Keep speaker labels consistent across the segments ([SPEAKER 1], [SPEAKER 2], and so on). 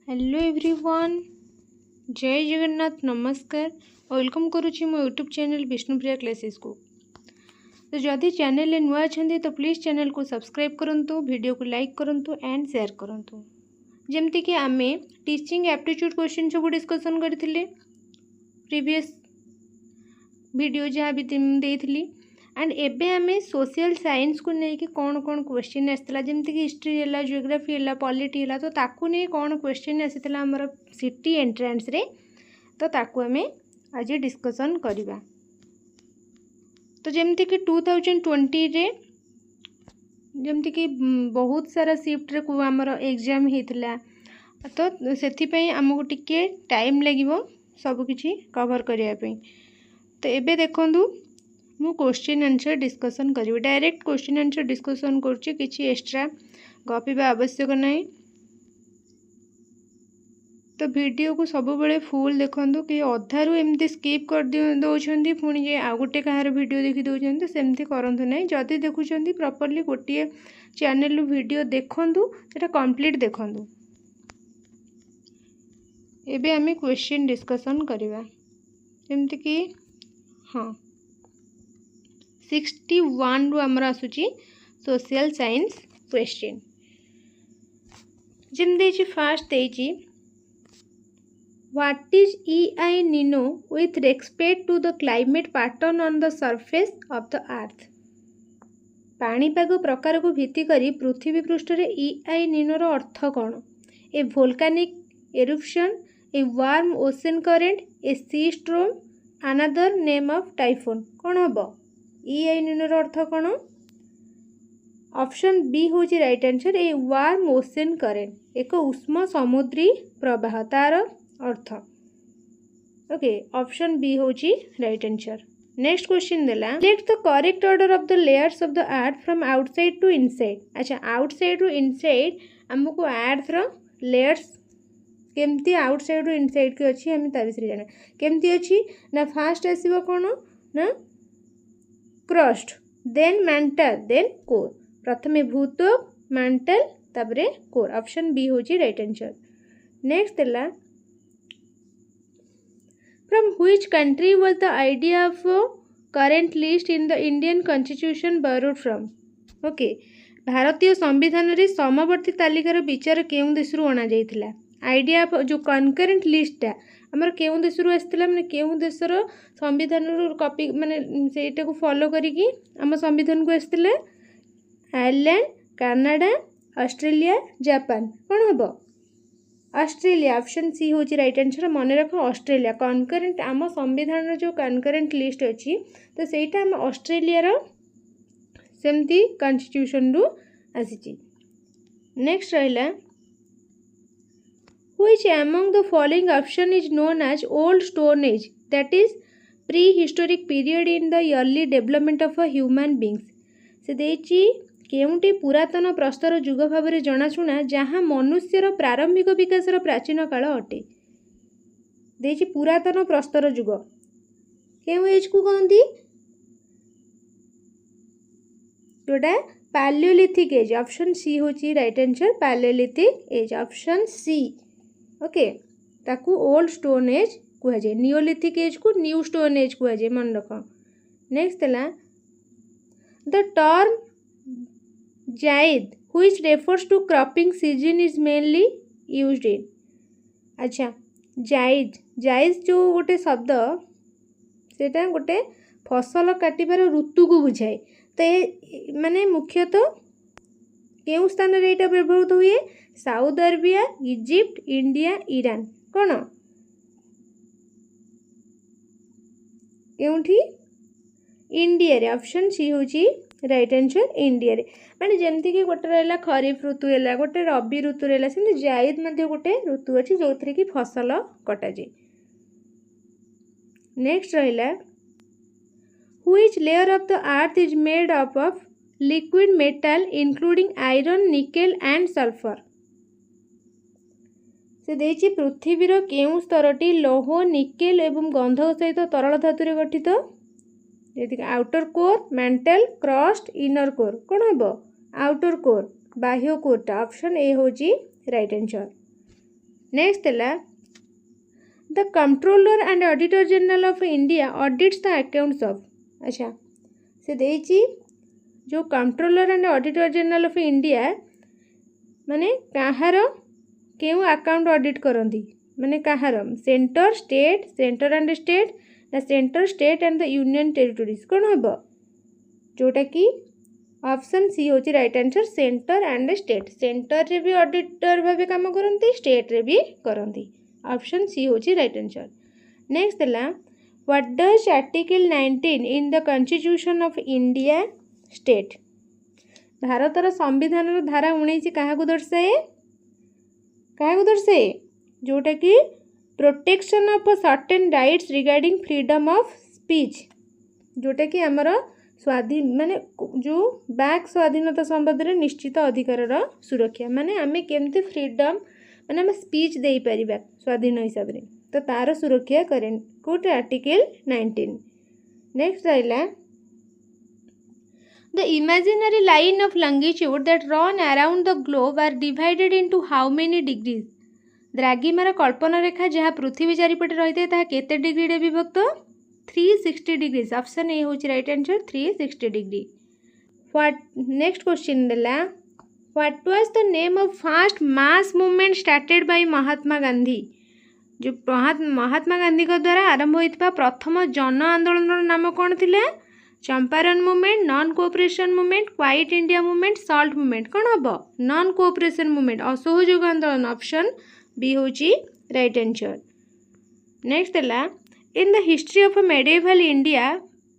[SPEAKER 1] Hello everyone, जय जगन्नाथ, नमस्कार। Welcome करुच्ची मो यूट्यूब चैनल विष्णुप्रिया क्लासेस को। तो जदि चैनल नुआ अच्छा तो प्लीज़ चैनल को सब्सक्राइब करंतु, वीडियो को लाइक करंतु एंड शेयर करंतु। जेमती कि आमे टीचिंग एप्टीट्यूड क्वेश्चन सब डिस्कशन करथिले प्रीवियस वीडियो जहाँ भी देइथिली। एंड एबे आमे सोशल साइंस को लेकिन कौन कौन क्वेश्चन आसाला, जमती कि हिस्ट्री है, जियोग्राफी है, पॉलिटी है, तो ताकू नहीं कौन क्वेश्चन आसाला आमर सिटी एंट्रांस रे, तो ताकू आमे आज डिस्कशन करवा। तो जमती कि 2020 रे जमती कि बहुत सारा शिफ्ट रे को आमर एग्जाम होता, तो से आमको टिके टाइम लगिबो सब किछि कवर करिया पे। तो एबे देखंदु मु क्वेश्चन आंसर डिस्कशन करी, डायरेक्ट क्वेश्चन आंसर डिस्कशन करछि, किछि एक्स्ट्रा गपिबा आवश्यक नहीं। तो वीडियो को सब बेले फुल देखंदु, कि अधारू एमती स्किप कर दौरान पुणी जे आ गोटे कहार वीडियो देखी दौरान, तो सेमती करंतु नहीं। जदि देखुछंती प्रॉपर्ली गोटे चैनल वीडियो देखंदु, सेटा कंप्लीट देखंदु। एबे आमे क्वेश्चन डिस्कशन करिवा, जेमती कि हाँ 61 रु आमर आसुची सोशल साइंस क्वेश्चन। जमती फास्ट देची, what is EI Nino with respect to the climate pattern on the surface of the earth. पाणीपाग प्रकार को भित्ति करी पृथ्वी पृष्ठ रे EI निनो रो अर्थ कौन? A volcanic eruption, a warm ocean current, a sea storm, another name of typhoon. कौन हम EI निनो रो अर्थ कौन? ऑप्शन बी हूँ right answer, a warm ocean current, एक उष्म समुद्री प्रवाह तार अर्थ। ओके, ऑप्शन बी हूँ राइट आंसर। नेक्स्ट क्वेश्चन देला, select the correct order of the layers of the earth from outside to inside. अच्छा, आउटसाइड टू इनसाइड हमको अर्थ रो लेयर्स केमती आउटसाइड टू इनसाइड के अच्छी हमें ता विषय जाना केमती अच्छी ना। फास्ट आसीबो कोन ना crust, then mantle, then core. प्रथमे भूतक, मैंटल, तापरे कोर। ऑप्शन बी होची राइट आंसर। नेक्स्ट देला, from which country was the idea of current list in the Indian constitution borrowed from. Okay, भारतीय संविधान रे समवर्ती तालिकार विचार केउं देशरू अना जाइथिला? आइडिया जो कनकरेंट लिस्टा आमर केउं देशरू आसथिला, माने केउं देशर संविधान कॉपी माने सेटा को फॉलो करिकी आम संविधान को आसथिला? Ireland, Canada, Australia, Japan. कौन हम? ऑस्ट्रेलिया। ऑप्शन सी हूँ राइट आंसर। मन रख, ऑस्ट्रेलिया कनकरेंट आम संविधान जो कनकरेंट लिस्ट अच्छी, तो सहीटा आम ऑस्ट्रेलिया सेमती कॉन्स्टिट्यूशन रु आसी। नेक्स्ट रहा, which among the following option is known as old stone age, that is prehistoric period in the early development of a human beings। से देची केउंटी पुरातन प्रस्तर जुग भाव में जनाशुना जहाँ मनुष्यर प्रारंभिक विकासर प्राचीन काल अटे। देची पुरातन प्रस्तर जुग केउ एज को कहती? जोटा पैलियोलिथिक एज। ऑप्शन सी होची right answer, palaeolithic age. Option C. Okay, ताकू ओल्ड स्टोन एज कह जाए, नियोलिथिक एज को न्यू स्टोन एज कह जाए, मन रख। नेक्स्ट है the term Zaid which refers to cropping season is mainly used in. अच्छा, जायद, जायद जो गोटे शब्द सेटा गोटे फसल काटिबार ऋतु को बुझाए। तो ये माने मुख्यतः केउं स्थान रे एटा व्यवहृत हुए? South Arabia, Egypt, India, Iran. कौन केउंठी? इंडिया रे। ऑप्शन सी होची राइट आंसर, इंडिया रे। माने जेमती कि गोटे रहला खरीफ ऋतु हैला, गोटे रबी ऋतु रहला, सेमती जायद मध्ये गोटे ऋतु अछि जोथरे कि फसल कटा जाय। नेक्स्ट रहला, which layer of the earth is made up of liquid metal including iron, nickel and sulphur. से देची पृथ्वीर केउं स्तरटी लौह, निकेल एवं गंधक सहित तरल धातु रे गठित? जैसे outer core, mental, crust, inner core. कौन हम? आउटर कोर, बाह्य कोरटा। ऑप्शन ए होची राइट आंसर। नेक्स्ट है the controller and auditor general of India audits the accounts of. अच्छा से देची जो controller and auditor general of India माने कहार केउ अकाउंट ऑडिट करती माने कहार सेंटर एंड स्टेट ना centre state and the union territories कौन हम जोटा कि ऑप्शन सी होची right answer centre and state. Centre रे भी ऑडिटर भावे काम करती स्टेट रे भी करती ऑप्शन सी होची राइट आंसर। नेक्स्ट है what does article 19 in the constitution of India state. भारतर संविधान धारा 19 क्या दर्शाए जोटा कि protection of certain rights regarding freedom of speech जोटा कि आमर स्वाधीन माने जो बाक स्वाधीनता संबंध में निश्चित अधिकार सुरक्षा माने आमे केमती फ्रीडम माने आम स्पीच दे पारिबा स्वाधीन हिसाब से तो तार सुरक्षा करें कोटे आर्टिकल 19। नेक्स्ट रहा the imaginary line of longitude that run around the globe are divided into how many degrees. द्राघिमार कल्पना रेखा जहाँ पृथ्वी चारिपटे रही है ताहा केते डिग्री रे विभक्त 360 डिग्रीज ऑप्शन ए होची right answer 360 degree. What next question देला what was the name of first mass movement started by Mahatma Gandhi. जो महात्मा गांधी को द्वारा आरंभ होइतबा प्रथम जन आंदोलन नाम कौन थिला Champaran movement non cooperation movement quit India movement salt movement कौन हम नॉन कोऑपरेशन मूवमेंट असहयोग आंदोलन ऑप्शन बी होची राइट आंसर। नेक्स्ट है in the history of medieval India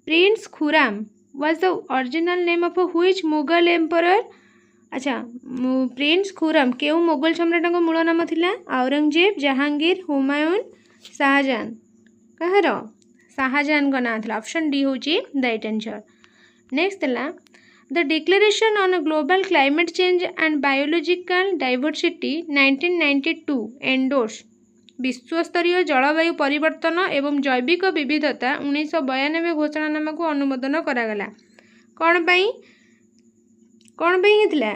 [SPEAKER 1] prince Khurram was the original name of which Mughal emperor. अच्छा prince Khurram केउ मुगल सम्राट को मूल नाम थिला औरंगजेब जहांगीर हुमायूं शाहजहां कहार शाहजहां का नाम था ऑप्शन डी होची राइट आंसर। नेक्स्ट है the declaration on global climate change and biological diversity 1992 endorse विश्वस्तरीय जलवायु परिवर्तन एवं जैविक विविधता 1992 घोषणानामा को अनुमोदन करागला कौन होता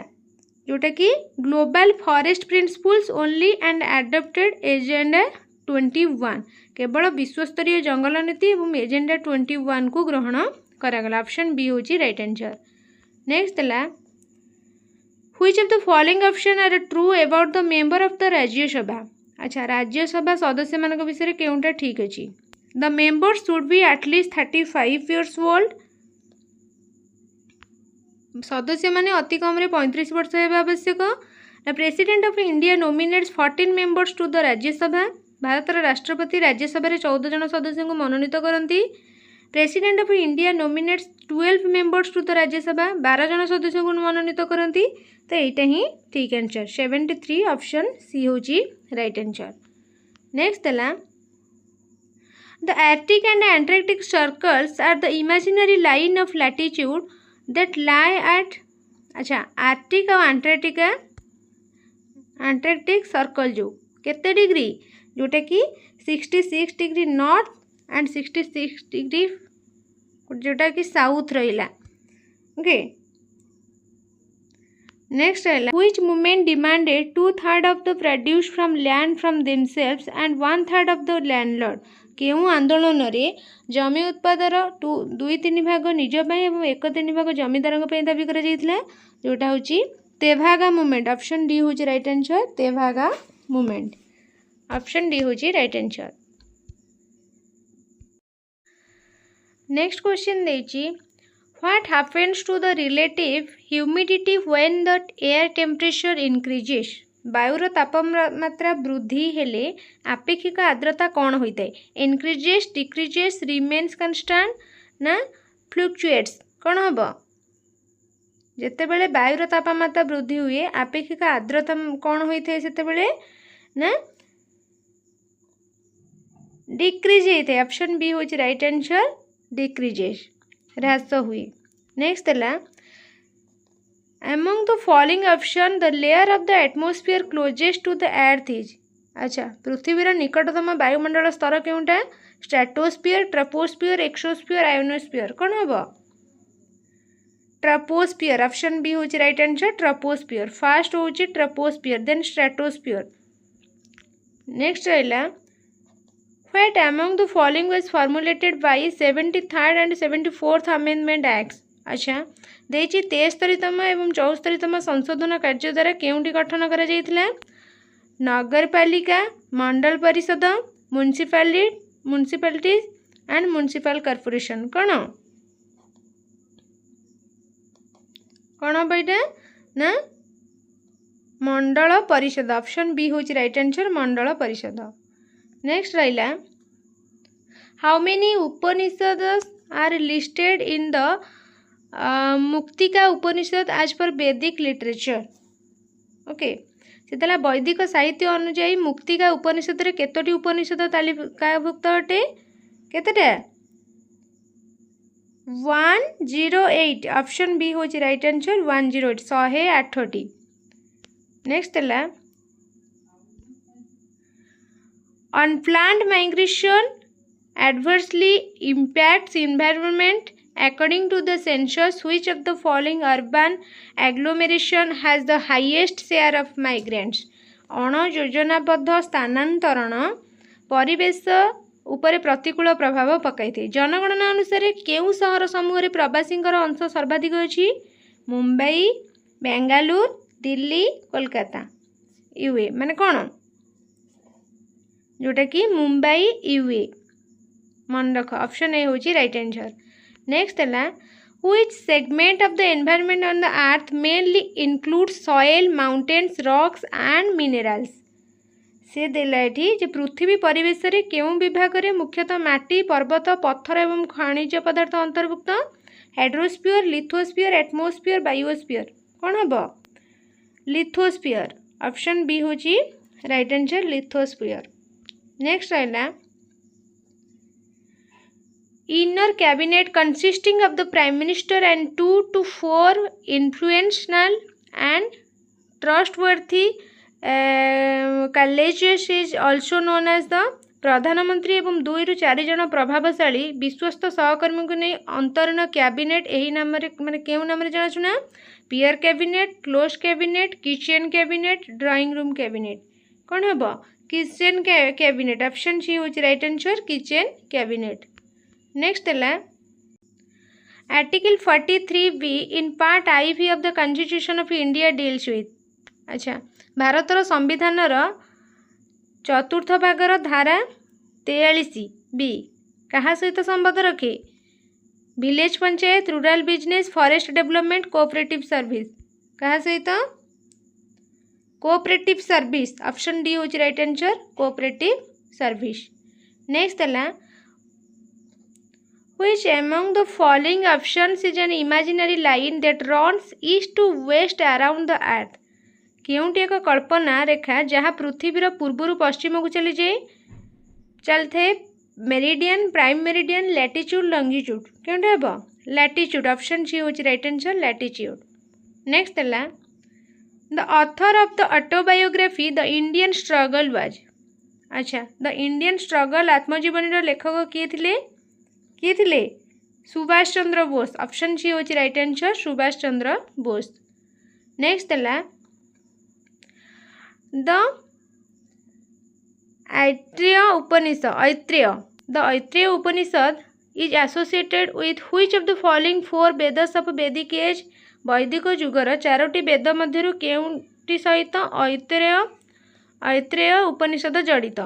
[SPEAKER 1] जोटा कि global forest principles only and adapted agenda 21 केवल विश्वस्तरीय जंगल नीति और एजेंडा 21 को ग्रहण करागला ऑप्शन बी होची राइट आंसर। नेक्स्ट है which of the following options are true about the member of the Rajya Sabha. अच्छा राज्यसभा सदस्य मान विषय केउटा ठीक अच्छी the members should be at least 35 years old सदस्य माने अति कम 35 वर्ष होगा आवश्यक। The president of India nominates 14 members to the Rajya Sabha Bharat राष्ट्रपति राज्यसभा 14 जन सदस्य को मनोनीत करती। President of India nominates 12 members to the Rajya Sabha 12 जन सदस्य को मनोनीत करती तो यहाँ ही ठीक आंसर 73 ऑप्शन सी होची राइट आंसर। नेक्स्ट है the arctic and antarctic circles are the imaginary line of latitude that lie at. अच्छा आर्टिक और एंटार्क्टिक सर्कल जो केते डिग्री जोटा कि 66 डिग्री नॉर्थ एंड 66 डिग्री जोटा कि साउथ रहा ओके। नेक्स्ट है which movement demanded 2/3 of the produce from land from themselves and 1/3 of the landlord. केउ आंदोलन रे जमी उत्पादर 2/3 भाग निज पाई एवं 1/3 भाग जमीदार दाबी करा जायथिला जोटा होची तेभागा मूवमेंट ऑप्शन डी होची right answer Tebhaga movement option D होची राइट आंसर। नेक्स्ट क्वेश्चन देची what happens to the relative humidity when the air temperature increases. वायुर तापमात्रा वृद्धि हेले आपेक्षिक आर्द्रता कौन होता है इंक्रीजेस डिक्रीजेस रिमेन्स कन्स्टांट ना फ्लुक्चुएट्स कौन हम जितेबले वायुर तापमात्रा वृद्धि हुए आपेक्षिक आर्द्रता कौन होता है सेतेबले ना डिक्रीज होता है ऑप्शन बी होची राइट आंसर डिक्रीजेस ह्रास हुए। नेक्स्ट है among the following option the layer of the atmosphere closest to the earth is। अच्छा पृथ्वीर निकटतम वायुमंडल स्तर केउटा स्ट्रेटोस्फियर ट्रोपोस्फियर एक्सोस्फियर आयोनोस्फियर कौन हम ट्रोपोस्फियर ऑप्शन बी होची राइट आंसर ट्रोपोस्फियर फास्ट होची ट्रोपोस्फियर देन स्ट्रेटोस्फियर नेक्स्ट रहा what among the following was formulated bye 73rd and 74th amendment acts. अच्छा देछि 73तम एवं 74तम संशोधन कार्य द्वारा केउंटी गठन करा जायतिला नगरपालिका मंडल परिषद म्युनिसिपालिटीज एंड म्युनिसिपल कॉर्पोरेशन कौन कौन बेटा ना मंडल परिषद ऑप्शन बी होची right answer Mandal Parishad. Next रहा how many Upanishad are listed in the Muktika Upanishad as per Vedic literature. Okay से वैदिक साहित्य अनुजाई मुक्तिका उपनिषद रे केतोटी उपनिषद तालिकाभुक्त अटे केतेटा 108 ऑप्शन बी होची राइट आंसर 108 108। नेक्स्ट है unplanned migration adversely impacts environment according to the census which of the following urban agglomeration has the highest share of migrants। अण योजनाबद्ध स्थानांतरण परिवेश उपरे प्रतिकूल प्रभाव पकाई थे। जनगणना अनुसार केउ सहर समूह प्रवासी अंश सर्वाधिक अछि मुंबई बेंगालुरु दिल्ली कोलकाता यूए माने कौन जोटा कि मुंबई यूए मन रख ऑप्शन ए होची राइट आंसर। नेक्स्ट है which segment of the environment on the earth mainly include soil mountains rocks and minerals. से देला एठी जे पृथ्वी परिवेश रे केउ विभाग रे मुख्यतः माटी पर्वत पत्थर एवं खनिज पदार्थ अंतर्भुक्त हाइड्रोस्फीयर लिथोस्फीयर एटमॉस्फेयर बायोस्फीयर कौन हम लिथोस्फीयर ऑप्शन बी होची राइट आंसर लिथोस्फीयर। नेक्स्ट है inner cabinet consisting of the prime minister and 2 to 4 influential and trustworthy colleagues is also known as the प्रधानमंत्री एवं 2 ରୁ 4 जन प्रभावशाली विश्वस्त सहकर्मी को नहीं अंतरीण कैबिनेट यही नाम माने केउ नाम रे जाना peer cabinet close cabinet kitchen cabinet drawing room cabinet कौन हम किचन कैबिनेट ऑप्शन सी होची right answer kitchen cabinet. Next है article 43B in part IV of the constitution of India deals with. अच्छा भारतर संविधान चतुर्थ भागर धारा 43B कहा सहित संबंध रखे village panchayat rural business forest development cooperative service कहा सहित कोऑपरेटिव सर्विस ऑप्शन डी होची right answer cooperative service. Next है which among the following options is an imaginary line that runs east to west around the earth। केउंटी एक कल्पना रेखा जहाँ पृथ्वीर पूर्वर पश्चिम को चली जाए चलते meridian prime meridian latitude longitude केउंटी हम लैटिट्यूड ऑप्शन सी होची राइट आंसर लैटिट्यूड। नेक्स्ट है the author of the autobiography the Indian struggle was. अच्छा द इंडियन स्ट्रगल आत्मजीवनी लेखक किए थे सुभाष चंद्र बोस ऑप्शन सी होची right answer Subhash Chandra Bose. Next है the Aitareya Upanishad is associated with which of the following 4 Vedas of Vedic age. वैदिक जुगर 4टी वेद मध्यरु केउंटी सहित ऐत्रेय उपनिषद जड़ित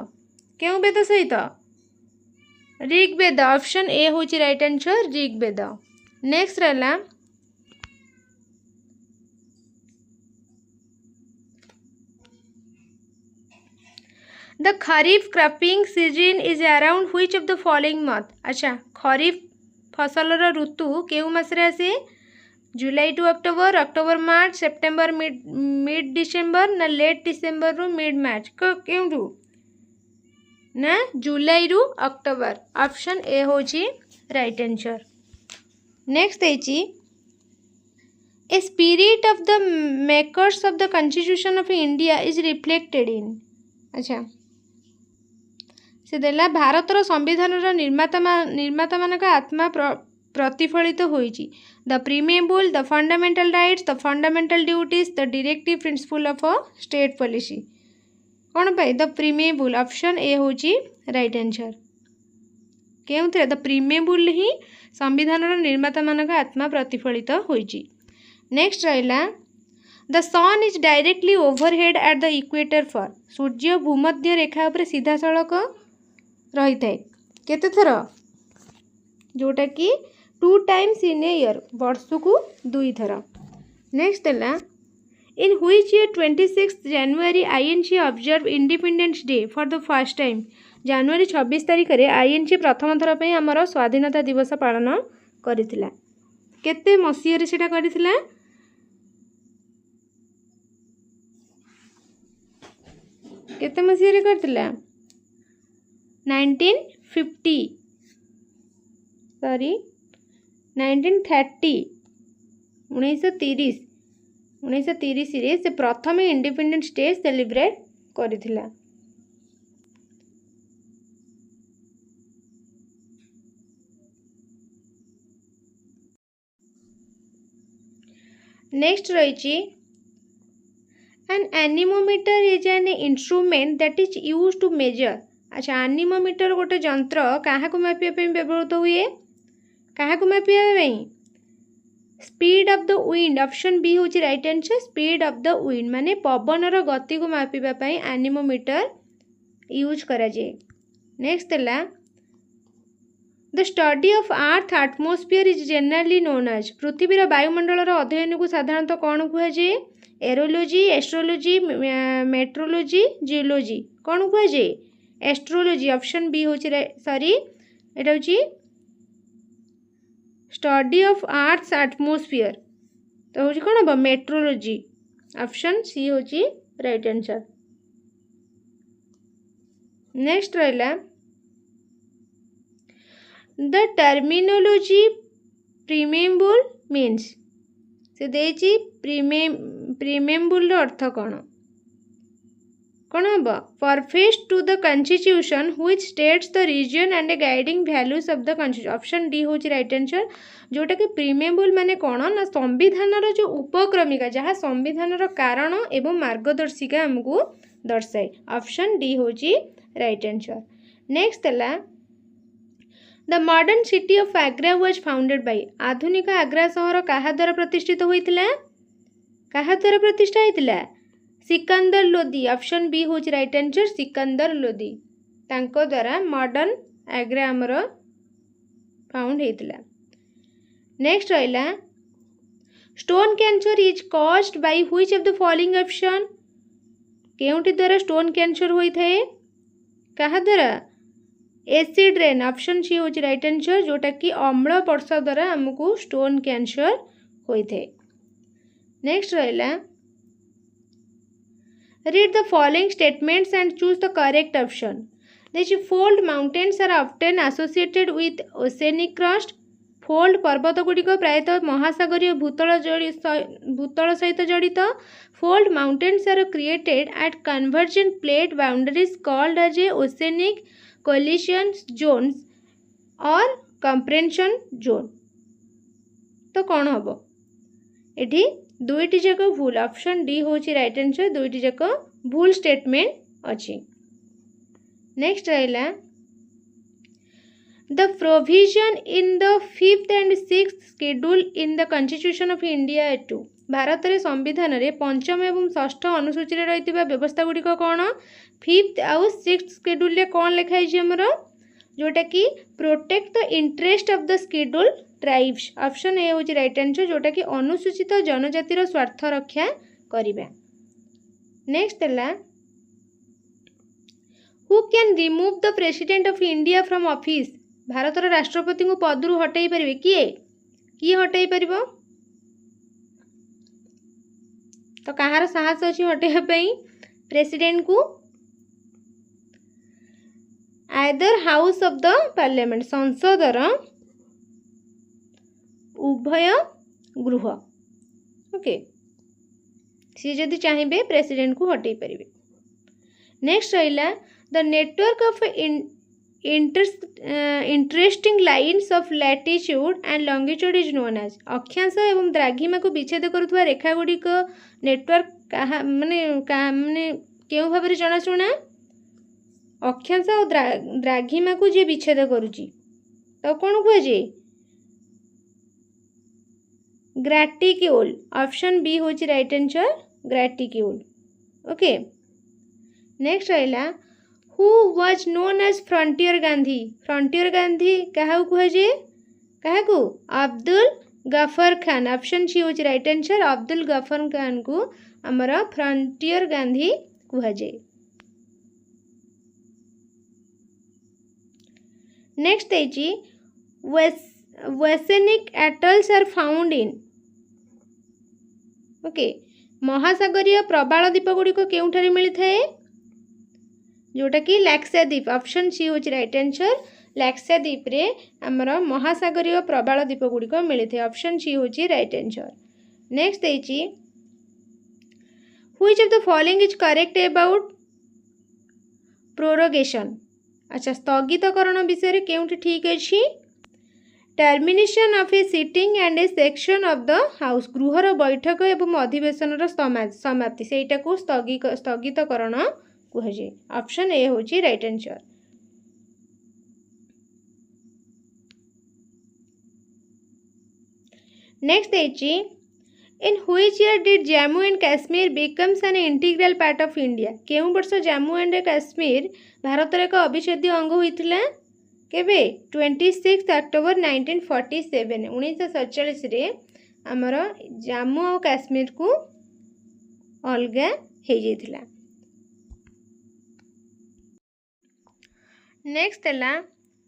[SPEAKER 1] केउ वेद सहित ऋग्वेद ऑप्शन ए होची राइट आंसर ऋग्वेद। नेक्स्ट रहा the kharif cropping season is around which of the following month. अच्छा खरीफ फसल ऋतु केउ मासरे आसे July to October October March September mid December ना लेट डिसेम्बर रु मिड मार्च केउंटू ना जुलाई रु अक्टोबर ऑप्शन ए होची राइट आंसर। नेक्स्ट है a spirit of the makers of the constitution of India is reflected in. अच्छा से देला भारतर संविधान निर्माता मान का आत्मा प्रतिफलित होईची the preamble the fundamental rights the fundamental duties the directive principle of a state policy कौन पाई द प्रीमेबुल ऑप्शन ए हूँ राइट आंसर क्यों द प्रीमेबुल ही संविधान निर्माता मान आत्मा प्रतिफलित होइछि। नेक्स्ट रहा the sun is directly overhead at the equator for सूर्य भूमध्य रेखा उपर सीधा सड़क रही थाए केते थर जोटा कि 2 टाइम्स इन ए ईयर वर्ष को 2 थर। नेक्स्ट है in which year 26 January INC observe independence day for the first time जनवरी 26 तारिख में आईएनसी प्रथम थर पे आमर स्वाधीनता दिवस पालन करथिला केते मसीह सेटा करथिला केते मसीह करथिला 1950 सॉरी 1930 1930 रे से प्रथम इंडिपेंडेंस डे सेलिब्रेट करथिला। नेक्स्ट रही an anemometer is an instrument that is use to measure. अच्छा एनीमोमीटर गोटे जंत्र क्या मापिया व्यवहृत हुए क्या मापिया speed of the wind option B हूँ right answer speed of the wind माने पवनर गति को मापिबा एनीमोमीटर यूज करा जाए। नेक्स्ट है the study of earth atmosphere is generally known as पृथ्वीर वायुमंडल अध्ययन को साधारणतः कौन कहुए एरोलॉजी एस्ट्रोलॉजी मेट्रोलॉजी जियोलॉजी कौन कहुए एस्ट्रोलॉजी ऑप्शन बी हूँ सॉरी एटा हूँ स्टडी ऑफ अर्थ एटमॉस्फेयर तो हूँ कौन हम मेट्रोलॉजी ऑप्शन सी हूँ राइट आंसर। नेक्स्ट रहा द टर्मिनोलॉजी प्रीमेबुल मीन्स से देची प्रीमेबुल अर्थ कौन कौन हम perfect to the constitution which states the reason and guiding values of the constitution option D हूँ राइट आंसर जोटा कि प्रीमेबुल माने कौन ना संविधान जो उपक्रमिका जहाँ संविधान कारण एवं मार्गदर्शिका आमको दर्शाए ऑप्शन डी हूँ राइट आंसर। नेक्स्ट है the modern city of Agra was founded bye आधुनिक आग्रा सहर क्या द्वारा प्रतिष्ठित होइतिला क्या द्वारा प्रतिष्ठा होइतिला सिकंदर लोदी ऑप्शन बी हूँ राइट आंसर सिकंदर लोदी तांको द्वारा मॉडर्न आग्रा आमर फाउंड होइतिला। नेक्स्ट रहा stone cancer is caused by which of the following option केउंटी द्वारा स्टोन कैंसर होइथे क्या द्वारा एसिड रेन ऑप्शन सी हूँ राइट आंसर जोटा कि अम्ल वर्षा द्वारा आमको स्टोन कैंसर होइथे। नेक्स्ट रहा read the following statements and choose the correct option देखिए fold mountains are often associated with oceanic crust fold पर्वत गुड़िक प्रायतः महासागरीय भूतल सहित जड़ित fold mountains are created at convergent plate boundaries called as a oceanic collision zones और compression zone तो कौन हम ये दुईटी जाक भूल ऑप्शन डी हूँ राइट आंसर दुईटी जाक भूल स्टेटमेंट अच्छी। नेक्स्ट रहा the provision in the 5th and 6th schedule in the constitution of India to Bharat रे संविधान रे पंचम एवं षष्ठ अनुसूची रे रही व्यवस्था गुड़िक कौन 5th आउ 6th शेड्यूल रे कौन लिखाई आमर जोटा कि protect the interest of the schedule tribes option A हूँ राइट आंसर जोटा कि अनुसूचित जनजातिर स्वार्थ रक्षा करिबा। नेक्स्ट है who can remove the president of India from office भारतर राष्ट्रपति को पदरू हटाई पारे किए किए हटाई पार तो कहार साहस अच्छी हटाई प्रेसिडेंट को either house of the parliament संसदर उभय गृह ओके सी जदि चाहिए प्रेसिडेंट को हटाई पारे। नेक्स्ट रहा the network of interesting lines of latitude and longitude is known as अक्षांश एवं द्राघिमा को विच्छेद करुवा रेखा गुड़िक नेटवर्क माने केउ भाव जनाशुना अक्षांश और द्राघिमा को जे विच्छेद करुची तो कौन कहुए ग्राटिक्यूल ऑप्शन बी हूँ right answer graticule okay next रहा who was known as frontier Gandhi क्या कहुए क्या अब्दुल गफर खान ऑप्शन सी हूँ राइट आंसर अब्दुल गफर खान को आमर फ्रंटियर गांधी कहुए next oceanic atolls are found in okay महासागरीय प्रबाल द्वीप गुड़िक केउठारे मिलता है जोटा कि लाक्साद्वीप ऑप्शन सी हूँ राइट आंसर लाक्साद्वीप रे आमर महासागरीय प्रबाल द्वीप गुड़िक मिलता है ऑप्शन सी हूँ right answer next which of the following is correct about prorogation अच्छा स्थगितकरण विषय केउठी ठीक अच्छी termination of a sitting and a section of the house गृहर बैठक एवं अधिवेशन समाप्ति सेटा को स्थगितकरण कहुए ऑप्शन ए हूँ right answer next in which year did Jammu and Kashmir becomes an integral part of India केउ वर्ष जम्मू एंड काश्मीर भारत एक अविच्छेद्य अंग होइतिला केबे 26 अक्टोबर 1947 1947 रे आमर जम्मू और काश्मीर को अलगा हो जाइतिला नेक्स्ट है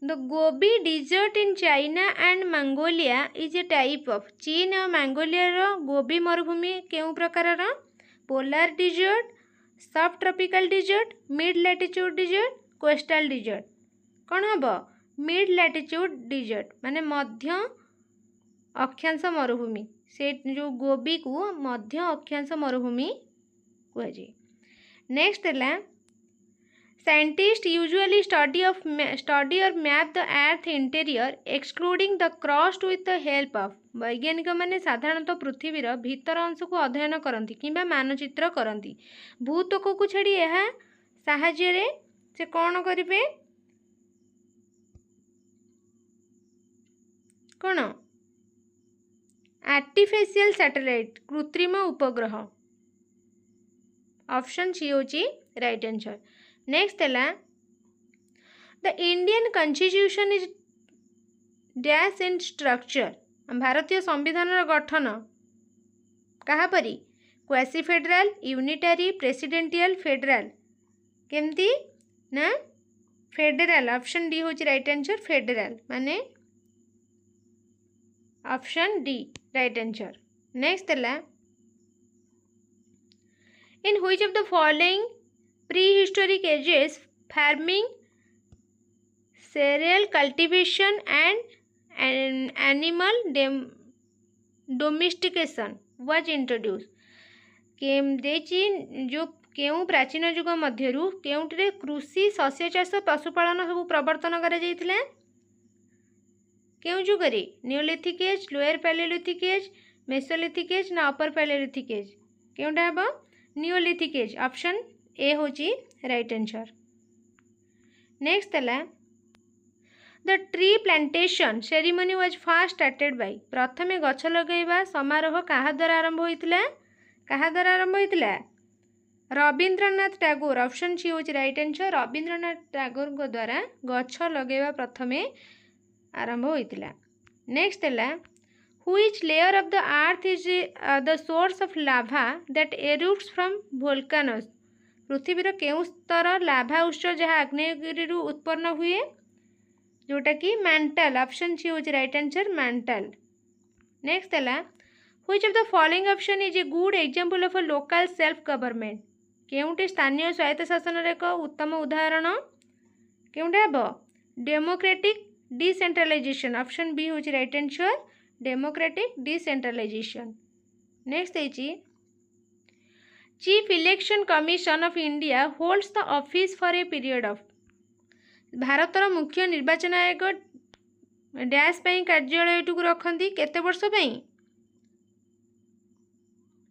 [SPEAKER 1] the Gobi desert in China and Mongolia is a type of चीन और मंगोलिया गोबी मरुभूमि केउ प्रकार polar desert subtropical desert mid latitude desert coastal desert कौन हम मिड लैटिट्यूड डिजर्ट माने मध्य अक्षांश मरुभूमि से जो गोबी को मध्य अक्षांश मरुभूमि कहुए नेक्स्ट है Scientists usually study or map the earth interior excluding the crust with the help of वैज्ञानिक माने साधारणतः पृथ्वीर भीतर अंश को अध्ययन करती किंबा मानचित्र करती भूतक को छाड़ी यह साहाय्य से कौन करेंगे कौन आर्टिफिशियल सैटेलाइट कृत्रिम उपग्रह ऑप्शन सी होची राइट आंसर नेक्स्ट है the Indian constitution is dash in structure भारतीय संविधान गठन कहा परी क्वासी फेडराल यूनिटारी प्रेसिडेंटियल फेडराल केमती ना फेडराल ऑप्शन डी होची राइट आंसर फेडराल माने option D right answer next है in which of the following prehistoric ages farming cereal cultivation and animal domestication was introduced जो केउ प्राचीन युग मध्यरु केउटरे कृषि शस्य चाष पशुपालन सब प्रवर्तन करा जायतिला केउ जुगरे neolithic age lower palaeolithic age mesolithic age ना अपर पैलेलिथिक एज केउटा हबो नियोलिथिक एज ऑप्शन ए होची राइट आंसर नेक्स्ट है the tree plantation ceremony was first started by प्रथमे गछ लगैबा समारोह कहा द्वारा आरंभ होइतिला कहा द्वारा आरंभ होइतिला रवींद्रनाथ टैगोर ऑप्शन सी होची राइट आंसर रवींद्रनाथ टैगोर को द्वारा गछ लगैबा प्रथमे आरंभ होइतिला नेक्स्ट है which layer of the earth is the source of Lava that एरुप्ट्स from volcanoes पृथ्वीर केउ स्तर लाभा उत्स जहाँ आग्नेयगिरी उत्पन्न हुए जोटा कि मैंटल ऑप्शन सी हूँ राइट आंसर मैंटल नेक्स्ट है which of the following option is a good example of a local self government केउटे स्थानीय स्वायत्त शासन एक उत्तम उदाहरण केउटा हे डेमोक्रेटिक डिसेंट्रलाइजेशन ऑप्शन बी हूँ right answer democratic decentralisation next है chief election commission of India holds the office for a period of भारतर मुख्य निर्वाचन आयोग डैश कार्यालय रखती केते वर्ष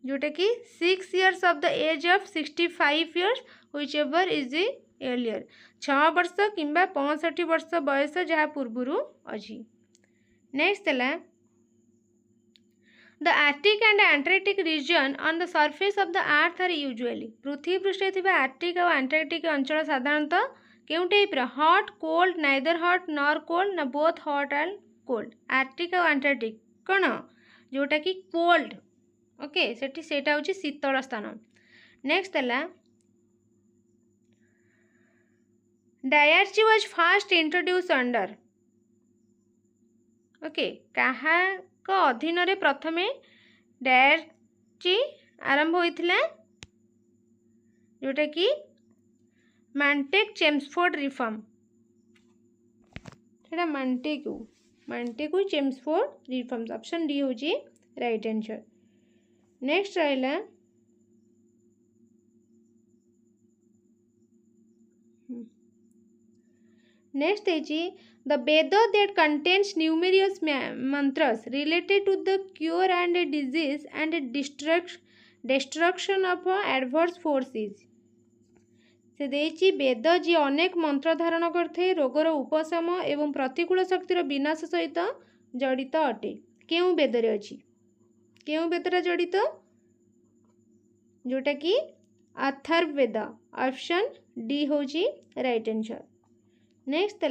[SPEAKER 1] जोटा कि 6 years of the age of 65 years which ever is the earlier 6 वर्ष किंबा 65 वर्ष बयस जहाँ पूर्वरु अछि। नेक्स्ट है the arctic and antarctic region on the surface of the earth are usually पृथ्वी पृष्ठ थिबा आर्टिक और एंटार्क्टिक अंचल साधारणतः केउ type hot cold neither hot nor cold ना both hot and cold arctic और एंटार्क्टिक कौन जोटा कि कोल्ड ओके सेटा हूँ शीतल स्थान। नेक्स्ट है dyarchy was first introduced under okay कहा अधीन रे प्रथमे डायर्ची आरंभ होइथिला जोटा कि मांटेक चेम्सफोर्ड रिफॉर्म सेटा Montagu Chelmsford reforms option D होची राइट आंसर। नेक्स्ट रहा नेक्स्ट है the Veda that contains numerous mantras related to the cure and disease and destruction of adverse forces से देछि वेद जी अनेक मंत्र धारण करथे रोगर उपशम एवं प्रतिकूल शक्तिर विनाश सहित जड़ित अटे केउ वेद रे अछि केउ वेदरा जड़ित जोटा कि अथर्ववेद ऑप्शन डी होची राइट आंसर। नेक्स्ट है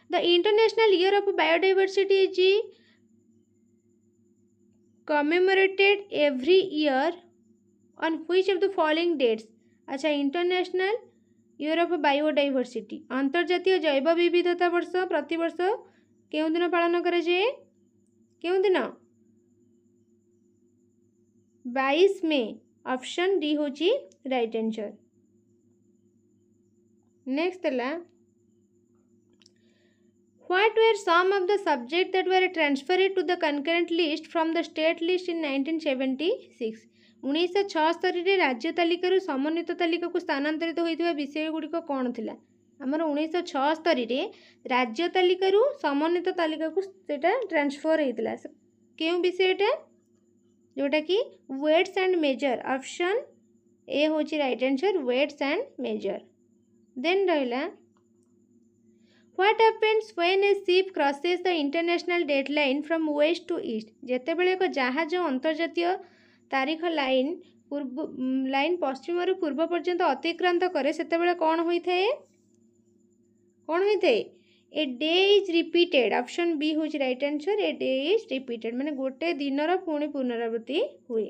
[SPEAKER 1] the international year of biodiversity is commemorated every year on which of the following dates. अच्छा इंटरनेशनल ईयर ऑफ बायोडाइवर्सिटी अंतर्जातीय जैव विविधता वर्ष प्रति वर्ष केउं दिन पालन करे जाए केउं दिन 22 मे ऑप्शन डी होची राइट आंसर। नेक्स्ट है what were some of the subject that were transferred to the concurrent list from the state list in 1976 1976 राज्य तालिका समन्वित तालिका को स्थानांतरित होता विषय गुड़िक कौन थी आमर 1976 राज्य तालिका समन्वित तालिका को ट्रांसफर होता क्यों विषयटा जोटा कि weights and measure option A हूँ right answer weights and measure. Then रहा what happens when a ship crosses the international date line from west to east जेतेबेले एक जहाज अंतर्जातीय तारीख लाइन पश्चिम रु पूर्व पर्यंत अतिक्रांत करे सेतेबेले कौन होइथे a day is repeated option B हूँ right answer a day is repeated माने गोटे दिनर पुणी पुनरावृत्ति हुए।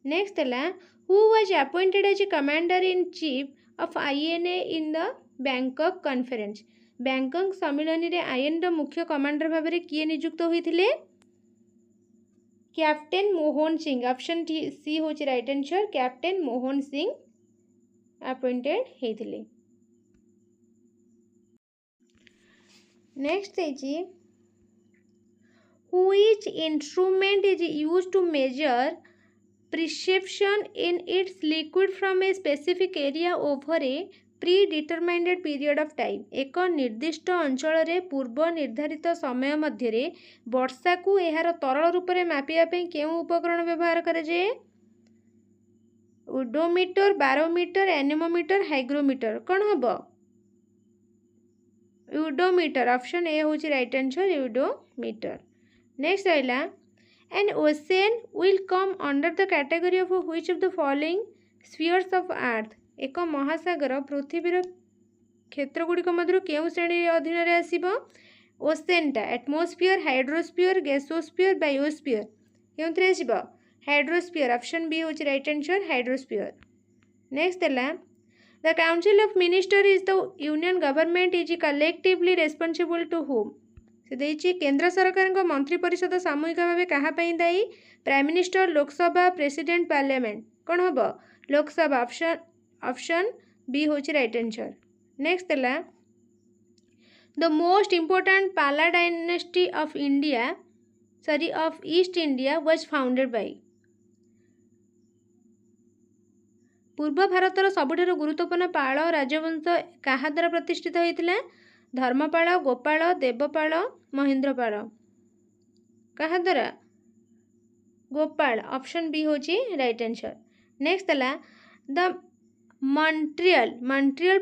[SPEAKER 1] नेक्स्ट है who was appointed as commander in chief of INA in the Bangkok conference Bangkok सम्मिलन रे आईएनए मुख्य कमांडर भाव में किए नियुक्त होइथिले captain Mohan Singh option C हूँ right answer captain Mohan Singh appointed होइथिले। नेक्स्ट है which instrument is used to major precipitation in its liquid from a specific area over a predetermined period of time एक निर्दिष्ट अंचल रे पूर्व निर्धारित समय मध्य वर्षा को यार तरल रूप में मापिया केउ उपकरण व्यवहार करे ओडोमीटर बारोमीटर एनेमोमीटर हाइग्रोमीटर कौन हम यूडोमीटर ऑप्शन ए हूँ राइट आंसर यूडोमीटर। नेक्स्ट रहा an ocean will come under the category of which of the following spheres of earth एक महासागर पृथ्वीर क्षेत्र गुड़िक मध्य केउं श्रेणी अधीन रे आसीबो ओसेनटा एटमोस्फियर हाइड्रोस्फियर गैसोस्फियर बायोस्फियर केउंथरे आसीबो हाइड्रोस्फियर ऑप्शन बी हूँ राइट आंसर हाइड्रोस्फियर। नेक्स्ट है the council of minister is the union government is collectively responsible to whom से देछि केंद्र सरकार को मंत्री परिषद सामूहिक भाव क्या दायी prime minister Lok Sabha president parliament कौन हम लोकसभा ऑप्शन बी हूँ राइट आंसर। नेक्स्ट है the most important Pala dynasty of India of east India was founded by पूर्व भारतर सबुठार गुरुत्वपूर्ण पाल राजवंश क्या द्वारा प्रतिष्ठित होता धर्मपाल गोपाल देवपाल महेंद्रपाल क्या द्वारा गोपाल ऑप्शन बी होची राइट आंसर। नेक्स्ट है the Montreal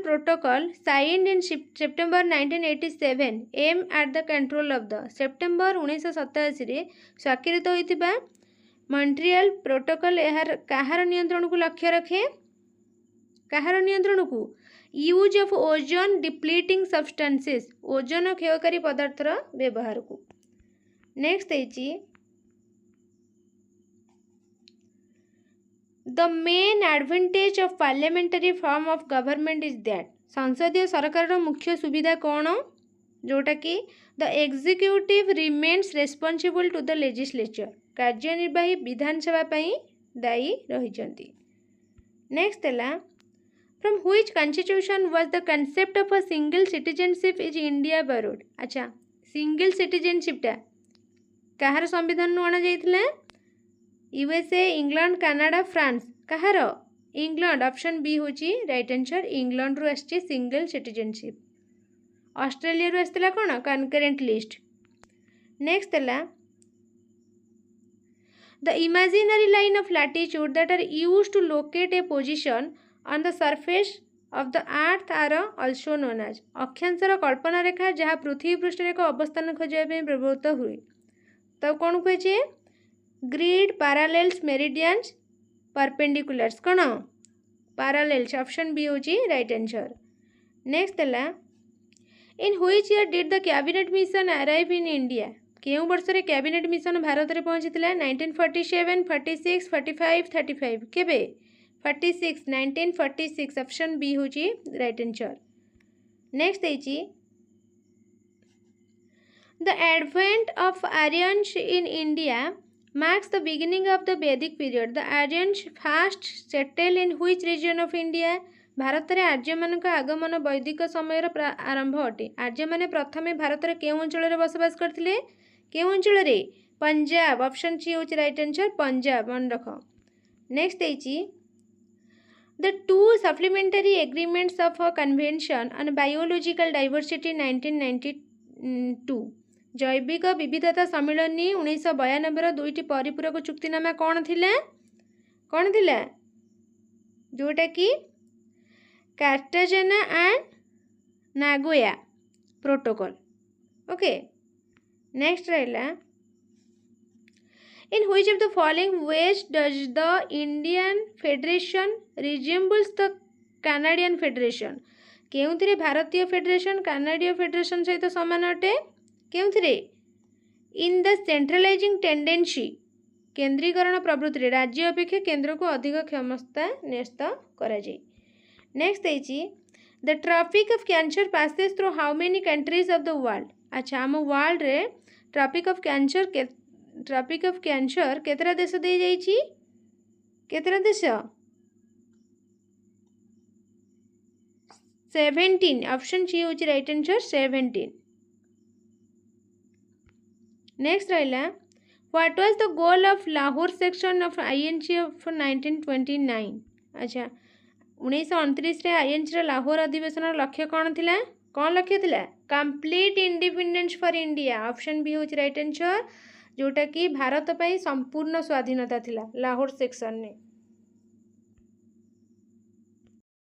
[SPEAKER 1] Protocol signed in September 1987 aim at the control of the September 1987 रे स्वाक्षरित होइतिबा मॉन्ट्रियल प्रोटोकॉल यार कहार नियंत्रण को लक्ष्य रखे कहार नियंत्रण को use of ozone depleting substances ozone क्षयकारी पदार्थर व्यवहार को। नेक्स्ट है The main advantage of parliamentary form of government is that संसदीय सरकार मुख्य सुविधा कौन जोटा कि the executive remains responsible to the legislature कार्यनिर्वाही विधानसभा पाई दायी रही। नेक्स्ट है from which constitution was the concept of a single citizenship is India borrowed। अच्छा सिंगल सिटीजनशिप टा कहार संविधान अणा जाइथिला यूएसए इंग्लैंड कनाडा फ्रांस कहार इंग्लैंड ऑप्शन बी होची राइट आंसर इंग्लैंड रु आछि सिंगल सिटीजनशिप। ऑस्ट्रेलिया रु आस्तिला कोन कनकरेंट लिस्ट। नेक्स्ट है the imaginary line of latitude that are used to locate a position on the surface of the earth are also known as अक्षांशर कल्पना रेखा जहाँ पृथ्वी पृष्ठ एक अवस्थान खोजा व्यवहृत हुए तब कौन कहे ग्रिड पैरेलल्स मेरिडियंस परपेंडिकुलर्स कौन पैरेलल्स ऑप्शन बी होची राइट आंसर। नेक्स्ट है in which year did the cabinet mission arrive in India केउ वर्ष रे कैबिनेट मिशन भारत में पहुंची 1947 46 45 35 केबे 46 1946 ऑप्शन बी होची राइट आंसर। नेक्स्ट है the advent of Aryans in India marks the beginning of the Vedic period. The Aryans first settled in which region of India? Bharat रे आर्य मान आगमन वैदिक समय आरंभ अटे। आर्य माने प्रथमे भारत रे केउ अंचल रे बसवास करथिले केउ अंचल रे पंजाब ऑप्शन सी होची राइट आंसर पंजाब मन रख। नेक्स्ट है the two supplementary agreements of a convention on biological diversity 1992 जैविक विविधता सम्मिलनी 1992 दुईटी परिपूरक चुक्तिनामा कौन थिला जोटा कि Cartagena and Nagoya protocol. Okay next रहा in which of the following ways does the Indian federation resembles the Canadian federation केउथिरे भारतीय फेडरेशन कानाडीय फेडरेशन सहित समान अटे केउथिरे इन द सेंट्रलाइजिंग टेंडेंसी केंद्रीकरण प्रवृत्ति राज्य अपेक्षा केंद्र को अधिक क्षमता न्यस्त करा जाय। नेक्स्ट है the tropic of cancer passes through how many countries of the world. अच्छा आम वर्ल्ड रे ट्रॉपिक ऑफ कैंसर केतरा देश दे जाइछि केतरा देश 17 ऑप्शन सी होची राइट आंसर 17। नेक्स्ट रहा what was the goal of Lahore section of INC of 1929। अच्छा 1929 रे आईएनसी लाहौर अधिवेशन लक्ष्य कौन थिला कौन लक्ष्य थिला complete independence for India option B होची राइट आंसर जोटा कि भारत पाई संपूर्ण स्वाधीनता थिला लाहौर सेक्शन ने।